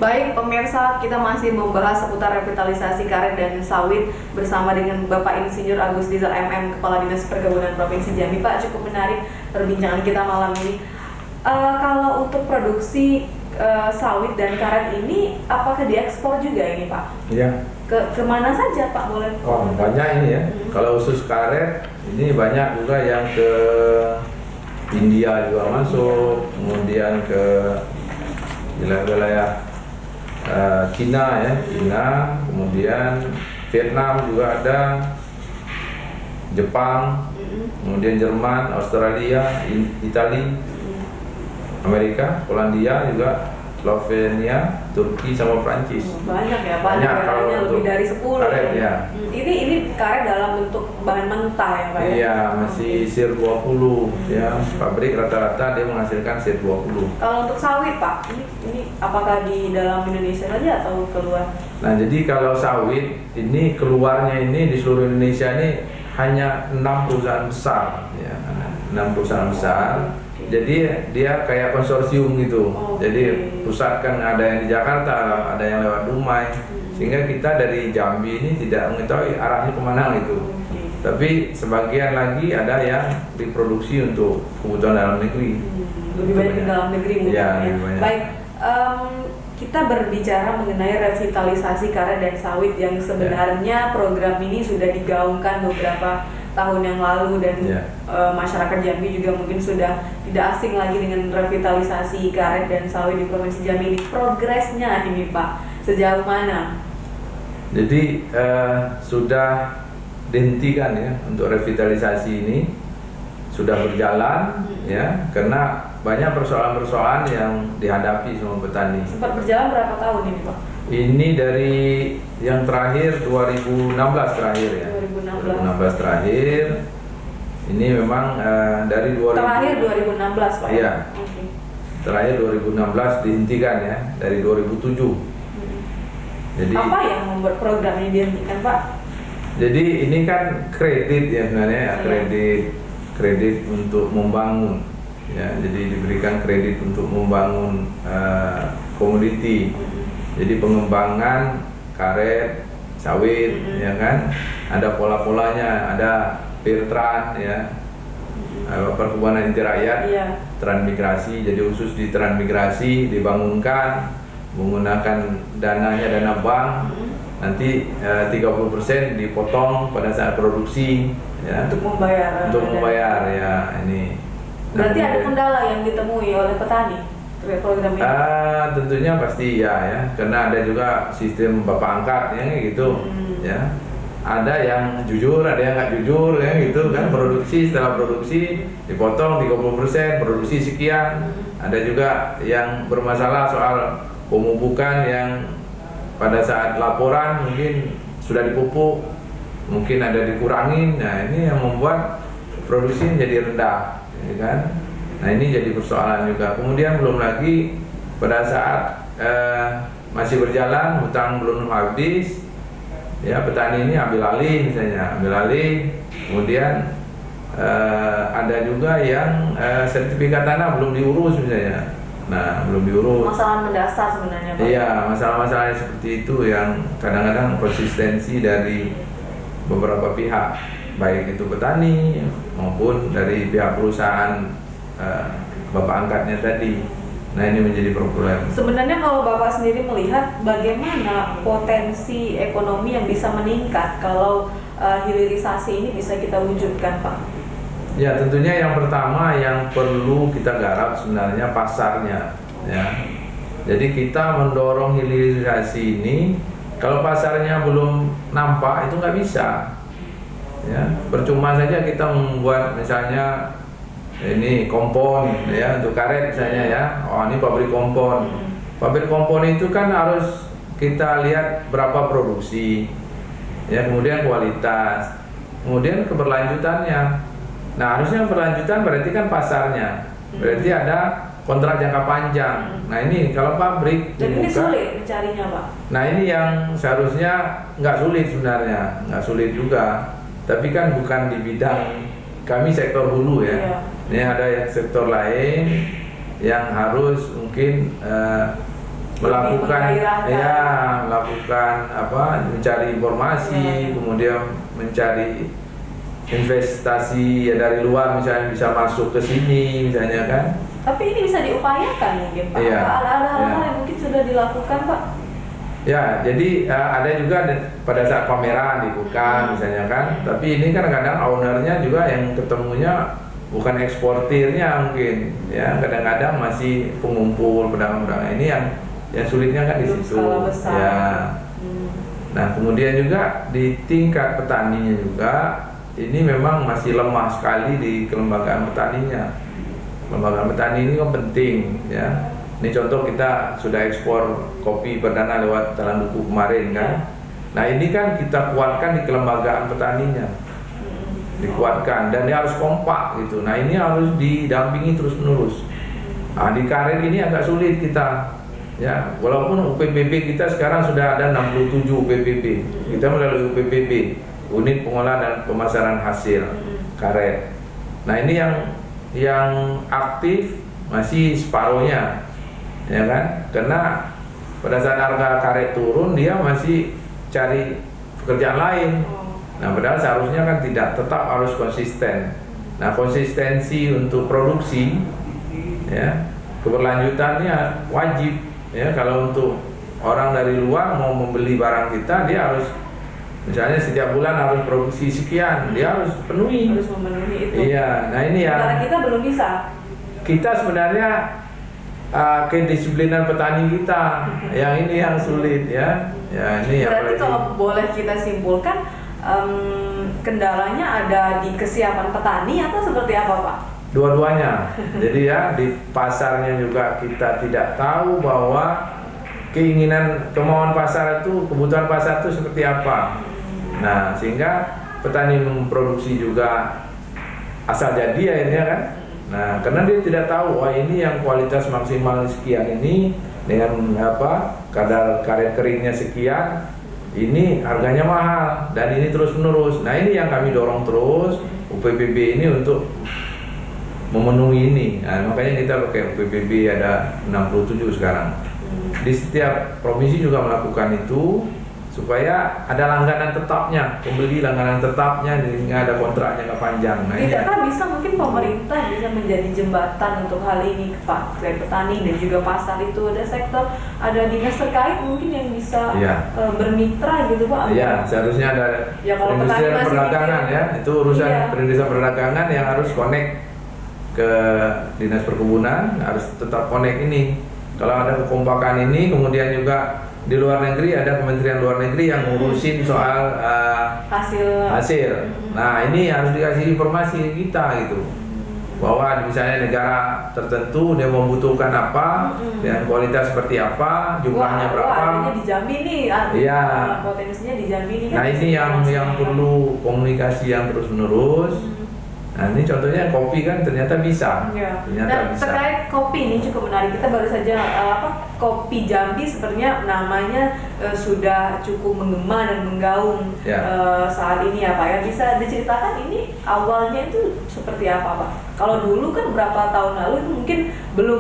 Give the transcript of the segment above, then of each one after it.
Baik pemirsa, kita masih membahas seputar revitalisasi karet dan sawit bersama dengan Bapak Insinyur Agus Rizal MM, Kepala Dinas Perkebunan Provinsi Jambi. Pak, cukup menarik perbincangan kita malam ini. Kalau untuk produksi sawit dan karet ini, apakah diekspor juga ini, Pak? Iya. Kemana saja, Pak? Boleh? Oh, banyak ini ya. Kalau khusus karet, ini banyak juga yang ke India juga masuk, kemudian ke wilayah Cina ya, Cina, kemudian Vietnam juga ada, Jepang, kemudian Jerman, Australia, Italia, Amerika, Polandia juga, Slovenia, Turki sama Prancis. Banyak ya, Pak. Banyak kalau lebih dari 10. karet ya. Ini karet dalam bentuk bahan mentah ya, Pak? Iya, masih SIR 20 ya. Pabrik rata-rata dia menghasilkan SIR 20. Kalau untuk sawit, Pak, ini apakah di dalam Indonesia saja atau keluar? Nah, jadi kalau sawit ini keluarnya ini di seluruh Indonesia ini hanya 6 perusahaan besar ya. 6 perusahaan besar. Jadi dia kayak konsorsium gitu. Jadi pusat kan ada yang di Jakarta, ada yang lewat Dumai. Sehingga kita dari Jambi ini tidak mengetahui arahnya kemana gitu. Tapi sebagian lagi ada yang diproduksi untuk kebutuhan dalam negeri. Lebih banyak di dalam negeri mungkin ya. Baik, kita berbicara mengenai revitalisasi karet dan sawit yang sebenarnya program ini sudah digaungkan beberapa tahun yang lalu dan masyarakat Jambi juga mungkin sudah tidak asing lagi dengan revitalisasi karet dan sawit di Provinsi Jambi ini. Progresnya ini, Pak, sejauh mana? Jadi sudah dihentikan ya untuk revitalisasi ini, sudah berjalan ya, karena banyak persoalan-persoalan yang dihadapi sama petani. Sempat berjalan berapa tahun ini, Pak? Ini dari yang terakhir 2016 terakhir ya. 2016 terakhir. Ini memang dari terakhir 2016, Pak. Iya. Okay. Terakhir 2016 dihentikan ya, dari 2007. Jadi apa yang membuat program ini dihentikan, Pak? Jadi ini kan kredit ya sebenarnya, kredit untuk membangun ya. Jadi diberikan kredit untuk membangun komoditi. Jadi pengembangan karet, sawit, ya kan, ada pola-polanya, ada Pirtran, ya, perkebunan inti rakyat, transmigrasi. Jadi khusus di transmigrasi dibangunkan menggunakan dananya dana bank, nanti 30% dipotong pada saat produksi, ya, untuk membayar ya ini. Berarti ada kendala yang ditemui oleh petani? Program ini? Tentunya pasti ya, karena ada juga sistem bapak angkat ya gitu, ya. Ada yang jujur, ada yang nggak jujur ya gitu kan. Produksi, setelah produksi dipotong 30%, produksi sekian. Ada juga yang bermasalah soal pemupukan yang pada saat laporan mungkin sudah dipupuk, mungkin ada dikurangin. Nah ini yang membuat produksi menjadi rendah, ya kan. Nah ini jadi persoalan juga. Kemudian belum lagi pada saat masih berjalan, hutang belum habis, ya petani ini ambil alih misalnya, kemudian ada juga yang sertifikat tanah belum diurus misalnya. Nah belum diurus. Masalah mendasar sebenarnya, Pak. Iya, masalah-masalah seperti itu yang kadang-kadang konsistensi dari beberapa pihak, baik itu petani maupun dari pihak perusahaan bapak angkatnya tadi. Nah ini menjadi problem. Sebenarnya kalau Bapak sendiri melihat bagaimana potensi ekonomi yang bisa meningkat kalau hilirisasi ini bisa kita wujudkan, Pak? Ya tentunya yang pertama yang perlu kita garap sebenarnya pasarnya, ya. Jadi kita mendorong hilirisasi ini, kalau pasarnya belum nampak itu nggak bisa, ya. Percuma saja kita membuat misalnya ini kompon ya untuk karet misalnya ya. Oh ini pabrik kompon. Pabrik kompon itu kan harus kita lihat berapa produksi, ya, kemudian kualitas, kemudian keberlanjutannya. Nah harusnya berlanjutan berarti kan pasarnya, berarti ada kontrak jangka panjang. Nah ini kalau pabrik dan ini sulit mencarinya, Pak. Nah ini yang seharusnya nggak sulit sebenarnya, nggak sulit juga. Tapi kan bukan di bidang kami sektor hulu ya. Ini ada yang sektor lain yang harus mungkin melakukan mencari informasi, kemudian mencari investasi ya dari luar, misalnya bisa masuk ke sini misalnya kan. Tapi ini bisa diupayakan mungkin Pak. Ada hal-hal yang mungkin sudah dilakukan Pak. Ya, jadi ada juga pada saat pameran dibuka misalnya kan. Tapi ini kan kadang ownernya juga yang ketemunya bukan eksportirnya mungkin, ya kadang-kadang masih pengumpul pedagang-pedagang. Ini yang sulitnya kan di situ. Ya. Nah kemudian juga di tingkat petaninya juga ini memang masih lemah sekali di kelembagaan petaninya. Kelembagaan petani ini kan penting, ya. Ini contoh kita sudah ekspor kopi perdana lewat Talang Duku kemarin kan. Nah ini kan kita kuatkan di kelembagaan petaninya, dikuatkan dan dia harus kompak gitu. Nah ini harus didampingi terus menerus. Nah di karet ini agak sulit kita, ya walaupun UPPB kita sekarang sudah ada 67 UPPB. Kita melalui UPPB, Unit Pengolahan dan Pemasaran Hasil Karet. Nah ini yang aktif masih separuhnya, ya kan? Karena pada saat harga karet turun dia masih cari pekerjaan lain. Nah padahal seharusnya kan tidak, tetap harus konsisten. Nah konsistensi untuk produksi, ya keberlanjutannya wajib, ya kalau untuk orang dari luar mau membeli barang kita, dia harus misalnya setiap bulan harus produksi sekian, dia harus penuhi. Harus memenuhi itu. Iya, nah ini yang karena kita belum bisa. Kita sebenarnya kedisiplinan petani kita, yang ini yang sulit, ya. Ya ini. Berarti kalau boleh kita simpulkan, kendalanya ada di kesiapan petani atau seperti apa Pak? Dua-duanya. Jadi ya di pasarnya juga kita tidak tahu bahwa kemauan pasar itu, kebutuhan pasar itu seperti apa. Nah sehingga petani memproduksi juga asal jadi akhirnya kan. Nah karena dia tidak tahu, wah ini yang kualitas maksimal sekian ini dengan kadar karet keringnya sekian, ini harganya mahal dan ini terus menerus. Nah ini yang kami dorong terus UPPB ini untuk memenuhi ini. Nah, makanya kita pakai UPPB ada 67 sekarang. Di setiap provinsi juga melakukan itu supaya ada langganan tetapnya, pembeli langganan tetapnya, sehingga ada kontraknya nggak panjang. Nah, tidakkah bisa mungkin pemerintah bisa menjadi jembatan untuk hal ini Pak, kayak petani dan juga pasar itu ada sektor, ada dinas terkait mungkin yang bisa bermitra gitu Pak? Iya, seharusnya ada perindustrian perdagangan ya, itu urusan perindustrian perdagangan yang harus connect ke dinas perkebunan, harus tetap connect ini. Kalau ada kekompakan ini, kemudian juga di luar negeri ada Kementerian Luar Negeri yang ngurusin soal hasil. Nah ini harus dikasih informasi kita gitu, bahwa misalnya negara tertentu dia membutuhkan apa, dan kualitas seperti apa, jumlahnya berapa. Adanya dijamin nih, potensinya dijamin nih. Nah ini yang perlu komunikasi yang terus menerus. Nah ini contohnya kopi kan ternyata bisa. Ternyata bisa. Terkait kopi ini cukup menarik. Kita baru saja kopi Jambi sepertinya namanya sudah cukup menggema dan menggaung saat ini ya Pak ya. Bisa diceritakan ini awalnya itu seperti apa Pak? Kalau dulu kan berapa tahun lalu itu mungkin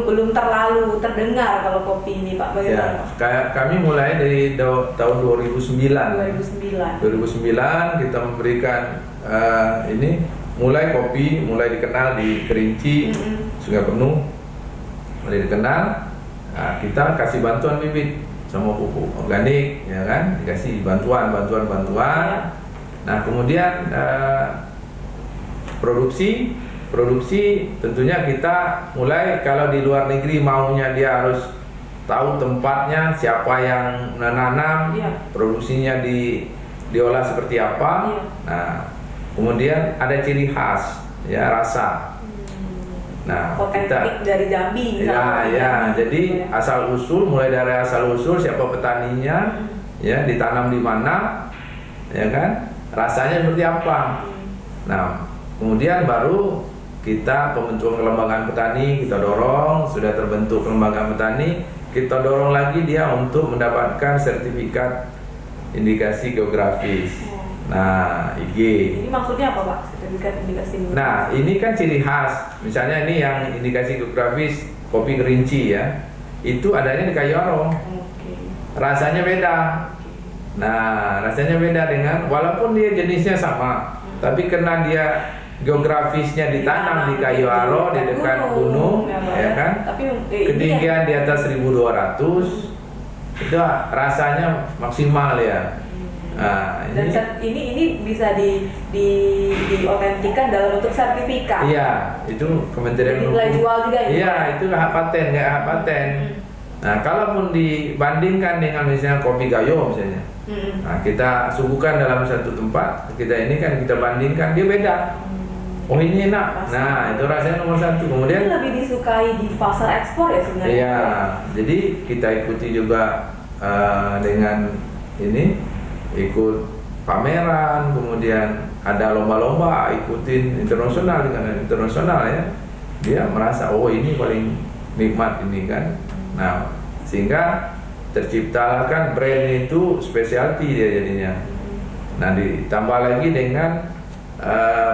belum terlalu terdengar kalau kopi ini Pak. Bagaimana? Ya, kami mulai dari tahun 2009. 2009 kita memberikan ini. Kopi mulai dikenal di Kerinci, Sungai Penuh, mulai dikenal. Nah, kita kasih bantuan bibit sama pupuk organik, ya kan? Dikasih bantuan. Nah, kemudian produksi tentunya kita mulai, kalau di luar negeri maunya dia harus tahu tempatnya, siapa yang menanam, produksinya diolah seperti apa. Nah, kemudian ada ciri khas, ya rasa. Nah, otentik dari Jambi. Jadi asal usul, mulai dari asal usul siapa petaninya, ya ditanam di mana, ya kan, rasanya seperti apa. Nah, kemudian baru kita pembentukan kelembagaan petani kita dorong, sudah terbentuk kelembagaan petani, kita dorong lagi dia untuk mendapatkan sertifikat indikasi geografis. Nah, IG. Ini maksudnya apa Pak? Sertifikat indikasi. Nah, ini kan ciri khas. Misalnya ini yang indikasi geografis kopi Kerinci ya. itu adanya di Kayu Aro. Rasanya beda. Nah, rasanya beda dengan walaupun dia jenisnya sama, tapi karena dia geografisnya ditanam di Kayu Aro di dekat gunung, ya kan? Ketinggian di atas 1200, itu rasanya maksimal ya. Nah, dan ini bisa diotentikan dalam bentuk sertifikat. Iya, itu Kementerian Hukum. Nilai jual juga. Iya, itu hak paten, nggak hak paten. Nah, kalaupun dibandingkan dengan misalnya kopi gayo misalnya, nah kita suguhkan dalam satu tempat, kita ini kan kita bandingkan dia beda. Oh ini enak. Nah, itu rasanya nomor satu. Kemudian ini lebih disukai di pasar ekspor ya sebenarnya. Iya, jadi kita ikuti juga dengan ini. Ikut pameran, kemudian ada lomba-lomba, ikutin internasional dengan internasional ya. Dia merasa oh ini paling nikmat ini kan. Nah, sehingga terciptakan brand itu specialty dia jadinya. Nah, ditambah lagi dengan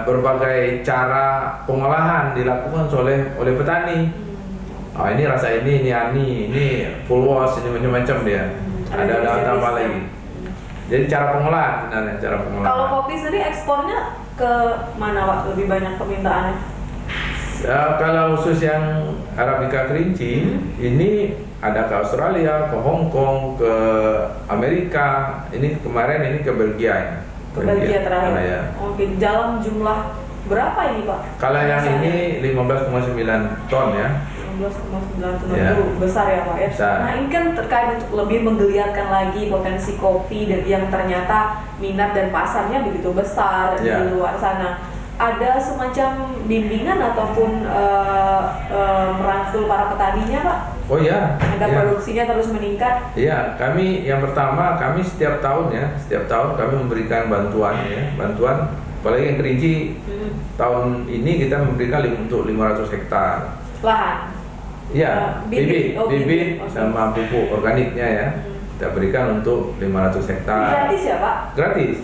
berbagai cara pengolahan dilakukan oleh petani. Oh ini rasa ini ani, ini full wash, ini macam-macam dia. Ada tambah lagi. Jadi cara pengolahan sebenarnya, cara pengolahan. Kalau kopi sendiri ekspornya ke mana Pak? Lebih banyak permintaannya? Kalau khusus yang Arabica kerinci, ini ada ke Australia, ke Hong Kong, ke Amerika. Ini kemarin ini ke Belgia ya. Ke Belgia terakhir. Ya. Oke, dalam jumlah berapa ini Pak? Kalau yang ini 15,9 ton ya. 15,9 ton itu besar ya Pak ya. Besar. Nah ini kan terkait untuk lebih menggeliatkan lagi potensi kopi dan yang ternyata minat dan pasarnya begitu besar di luar sana. Ada semacam bimbingan ataupun merangkul para petaninya Pak? Oh iya. Ada produksinya terus meningkat? Iya, kami yang pertama kami setiap tahun kami memberikan bantuan apalagi yang kerinci tahun ini kita memberikan untuk 500 hektar lahan. Iya, bibit sama pupuk organiknya ya. Kita berikan untuk 500 hektar. Gratis ya Pak? Gratis.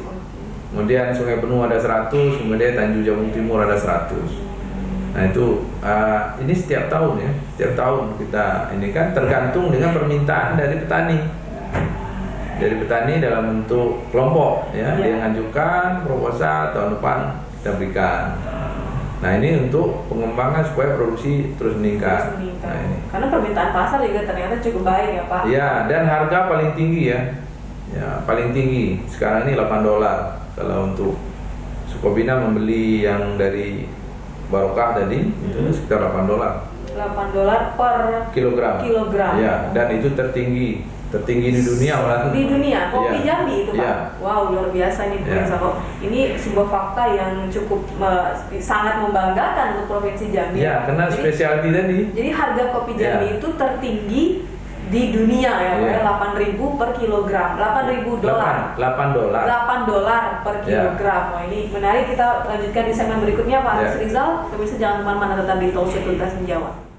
Kemudian Sungai Penuh ada 100, kemudian Tanjung Jabung Timur ada 100. Nah itu ini setiap tahun ya, setiap tahun kita ini kan tergantung dengan permintaan dari petani. Dari petani dalam bentuk kelompok ya, dia mengajukan proposal tahun depan kita berikan. Nah ini untuk pengembangan supaya produksi terus meningkat. Nah, ini. Karena permintaan pasar juga ternyata cukup baik ya Pak. Iya, dan harga paling tinggi ya. Ya, paling tinggi. Sekarang ini $8 kalau untuk Sukobina membeli yang dari Barokah tadi itu sekitar $8. $8 per kilogram. Ya, dan itu tertinggi di dunia malah. Di dunia, kopi Jambi itu Pak. Ya. Wow, luar biasa nih pemirsa. Ini sebuah fakta yang cukup sangat membanggakan untuk Provinsi Jambi. Ya, karena spesialty tadi. Jadi harga kopi Jambi itu tertinggi di dunia ya, $8.000 per kilogram. $8.000. $8 per kilogram. Wah, ini menarik, kita lanjutkan di segmen berikutnya Pak Rizal. Pemirsa jangan kemana-mana, tetap di Talkshow Tuntas Menjawab.